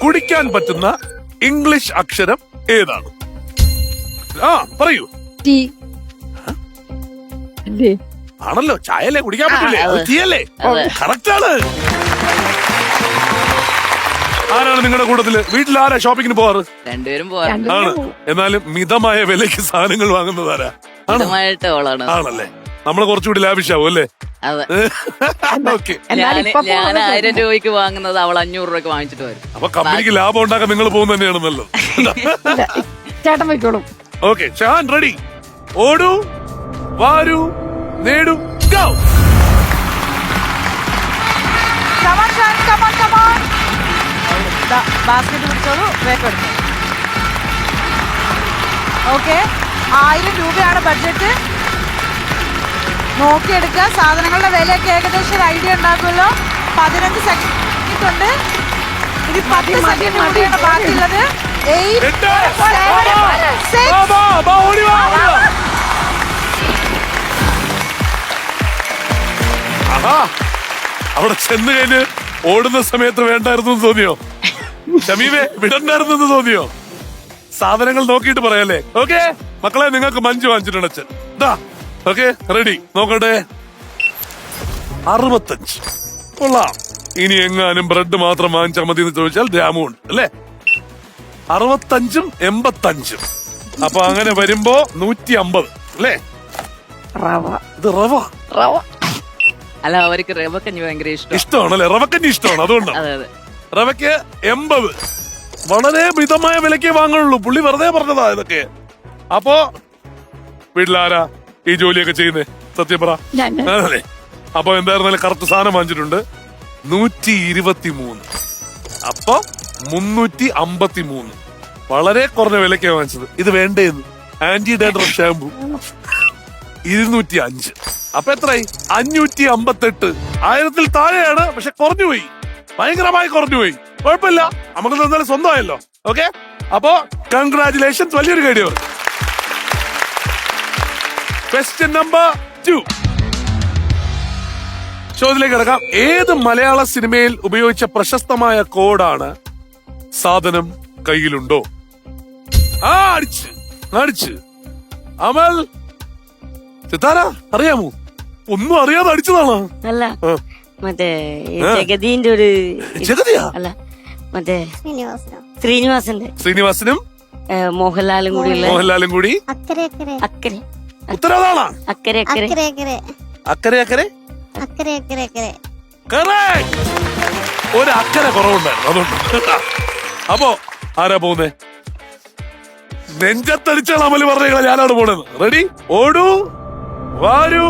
കുടിക്കാൻ പറ്റുന്ന ഇംഗ്ലീഷ് അക്ഷരം ഏതാണ്? ആ പറയൂ. ടീ. അല്ലേ? ആണല്ലോ, ചായല്ലേ കുടിക്കാൻ പറ്റില്ലേ? ടീ അല്ലേ? കറക്റ്റ് ആണ്. ആരാണ് നിങ്ങളുടെ കൂട്ടത്തില്? വീട്ടിൽ ആരാ ഷോപ്പിങ്ങിന് പോവാറ്? രണ്ടുപേരും ആണ്. എന്നാലും മിതമായ വിലയ്ക്ക് സാധനങ്ങൾ വാങ്ങുന്നത് ആരാ? ആണല്ലേ. നമ്മള് കുറച്ചുകൂടി ലാവിഷാവും അല്ലേ? ഓക്കെ. ഞാൻ 1000 രൂപയ്ക്ക് വാങ്ങുന്നത് അവൾ 500 രൂപയ്ക്ക് വാങ്ങിച്ചിട്ട് വരും. അപ്പൊ കമ്പനിക്ക് ലാഭം ഉണ്ടാക്കാൻ നിങ്ങൾ പോകുന്ന തന്നെയാണ് നല്ലത്. ചേട്ടൻ വയ്ക്കോളും. Okay, Shan ready? ഓടൂ, വാരൂ, നേടൂ, ഗോ. ബാസ്കറ്റ് പിടിച്ചോളൂ, വേക്കെടുത്തു. ഓക്കെ, 1000 രൂപയാണ് ബഡ്ജറ്റ്. നോക്കിയെടുക്കുക. സാധനങ്ങളുടെ വിലയൊക്കെ ഏകദേശം ഒരു ഐഡിയ ഉണ്ടാക്കുമല്ലോ. 15 സെക്കൻഡ് ഉണ്ട്. ഇനി 10 സെക്കൻഡ് കൂടിയാണ് ബാക്കിയുള്ളത്. 8, 7, 6. അവിടെ ചെന്ന് കഴിഞ്ഞ് ഓടുന്ന സമയത്ത് വേണ്ടായിരുന്നു എന്ന് തോന്നിയോ? ഷമീമേ, വിടണ്ടായിരുന്നു എന്ന് തോന്നിയോ? സാധനങ്ങൾ നോക്കിയിട്ട് പറയാല്ലേ? ഓക്കെ മക്കളെ, നിങ്ങൾക്ക് മഞ്ച് വാങ്ങിച്ചിട്ടുണ്ട് അച്ഛൻ. Okay ready? നോക്കട്ടെ. 65. കൊള്ളാം. ഇനി എങ്ങാനും ബ്രെഡ് മാത്രം വാങ്ങിച്ചാൽ മതി എന്ന് ചോദിച്ചാൽ രാമുണ്ട് അല്ലേ? 65ഉം 85ഉം. അപ്പൊ അങ്ങനെ വരുമ്പോ 150 അല്ലേ? ഇത് റവ. അല്ല, അവർക്ക് റവക്കഞ്ഞി ഭയങ്കര ഇഷ്ടമാണല്ലേ? റവക്കഞ്ഞി ഇഷ്ടമാണ്, അതുകൊണ്ടാണ്. റവയ്ക്ക് 80. വളരെ മിതമായ വിലക്കേ വാങ്ങുള്ളൂ. പുള്ളി വെറുതെ പറഞ്ഞതാ ഇതൊക്കെ. അപ്പോ വീട്ടിലാരാ ഈ ജോലിയൊക്കെ ചെയ്യുന്നേ? സത്യം പറ. അതെ. അപ്പൊ എന്തായിരുന്നാലും കറക്റ്റ് സാധനം വാങ്ങിച്ചിട്ടുണ്ട്. 123. അപ്പൊ 353. വളരെ കുറഞ്ഞ വിലക്കാണ് വാങ്ങിച്ചത്. ഇത് വേണ്ടേന്ന് ആന്റി ഡാൻഡ്രഫ് ഷാമ്പു 205. അപ്പൊ എത്രയായി? 558. 1000-ൽ താഴെയാണ്, പക്ഷെ കുറഞ്ഞുപോയി, ഭയങ്കരമായി കുറഞ്ഞുപോയി. കുഴപ്പമില്ല, നമുക്ക് എന്തായാലും സ്വന്തമായല്ലോ. ഓക്കെ, അപ്പോ കൺഗ്രാറ്റുലേഷൻസ്, വലിയൊരു കാര്യം. Question number 2. ചോദ്യത്തിലേക്ക് കിടക്കാം. ഏത് മലയാള സിനിമയിൽ ഉപയോഗിച്ച പ്രശസ്തമായ കോഡാണ് സാധനം കയ്യിലുണ്ടോ? അടിച്ച് അമൽ, സിത്താര അറിയാമോ? ഒന്നും അറിയാതെ അടിച്ചതാണോ? അല്ല, മറ്റേ ജഗദീന്റെ ഒരു ജഗതിയാ? അല്ല, മറ്റേ ശ്രീനിവാസനും മോഹൻലാലും കൂടി അക്കരെ. ഉത്തരവാദാണോ? അക്കരെ. ഒരു അക്കരെ കുറവുണ്ടായിരുന്നു, അതുകൊണ്ട്. അപ്പോ ആരാ പോകുന്നേ? നെഞ്ചത്തടിച്ചാണ് അമല് പറഞ്ഞ ഞാനാണ് പോണത്. റെഡി? ഓടൂ, വാരൂ,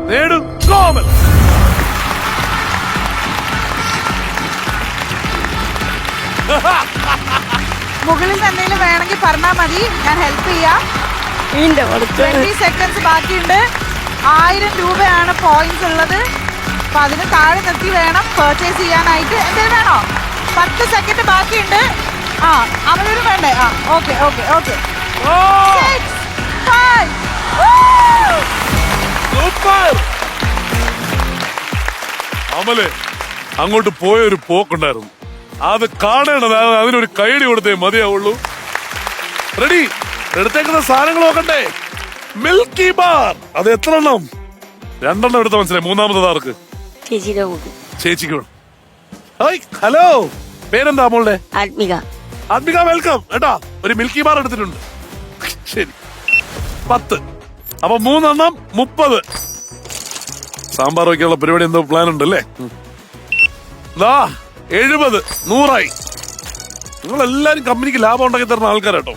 നേടൂ, കോമൽ. മുകളിൽ എന്തെങ്കിലും വേണമെങ്കിൽ പറഞ്ഞാൽ മതി, ഞാൻ ഹെൽപ്പ് ചെയ്യാം. 20 സെക്കൻഡ്സ് ബാക്കിയുണ്ട്. 1000 രൂപയാണ് പോയിന്റ്സ് ഉള്ളത്. അപ്പൊ അതിന് താഴെ നിർത്തി വേണം പർച്ചേസ് ചെയ്യാനായിട്ട്. എന്തെങ്കിലും വേണോ? 10 സെക്കൻഡ് ബാക്കിയുണ്ട്. അവരൊരു വേണ്ടേ? ഓക്കെ. 6, 5. അമലെ, അങ്ങോട്ട് പോയൊരു പോക്കുണ്ടായിരുന്നു, അത് കാണേണ്ടത്. അതിനൊരു കൈയടി കൊടുത്തേ മതിയാവുള്ളൂ. റെഡി? എടുത്തേക്കുന്ന സാധനങ്ങൾ നോക്കണ്ടേ? Milky bar. അത് എത്ര എണ്ണം? 2 എണ്ണം എടുത്ത മനസ്സിലായി. മൂന്നാമത് ആർക്ക്? ചേച്ചിക്ക്. ഹലോ, പേരെന്താ മോളുടെ? ആത്മിക, വെൽക്കം കേട്ടാ. ഒരു മിൽക്കി ബാർ എടുത്തിട്ടുണ്ട്. ശരി, 10. അപ്പൊ 3 എണ്ണം 30. സാമ്പാർ വയ്ക്കാനുള്ള പരിപാടി എന്തോ പ്ലാൻ ഉണ്ട് അല്ലേ? 70, 100ആയി. നിങ്ങളെല്ലാരും കമ്പനിക്ക് ലാഭം ഉണ്ടാക്കി തരുന്ന ആൾക്കാരാട്ടോ.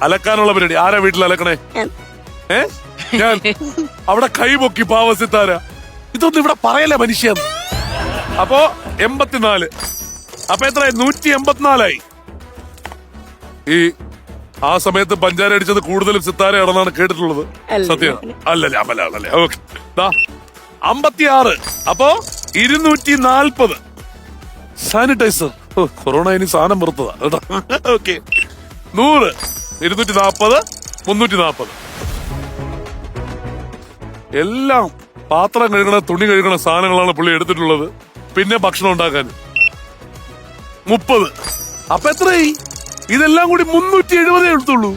അലക്കാനുള്ള പരിപാടി ആരാ വീട്ടിൽ അലക്കണേ? ഞാൻ. അവിടെ കൈപൊക്കി പാവസിത്താര. ഇതൊന്നും ഇവിടെ പറയല്ലേ മനുഷ്യ. അപ്പോ 84. അപ്പൊ എത്രയായി? 184ആയി. ഈ ആ സമയത്ത് പഞ്ചാര അടിച്ചത് കൂടുതലും സിത്താരയാണെന്നാണ് കേട്ടിട്ടുള്ളത്. സത്യം അല്ലല്ലേ? അമലാണല്ലേ? ഓക്കെ. 56. അപ്പോ 240. സാനിറ്റൈസർ. കൊറോണ ഇനി സാധനം പുറത്തതാ കേട്ടോ. ഓക്കെ. 100, 240, 340. എല്ലാം പാത്രം കഴുകണ, തുണി കഴുകണ സാധനങ്ങളാണ് പുള്ളി എടുത്തിട്ടുള്ളത്. പിന്നെ ഭക്ഷണം ഉണ്ടാക്കാൻ 30. അപ്പൊ എത്രയായി? ഇതെല്ലാം കൂടി 370 എടുത്തുള്ളൂ.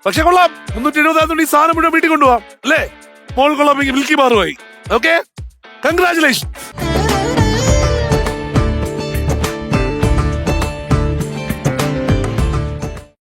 പക്ഷെ കൊള്ളാം, 370 ആയതുകൊണ്ട് ഈ സാധനം മുഴുവൻ വീട്ടിൽ കൊണ്ടുപോവാം അല്ലേ? മോൾ കൊള്ളാം, മിൽക്കി ബാറുമായി. Okay, congratulation.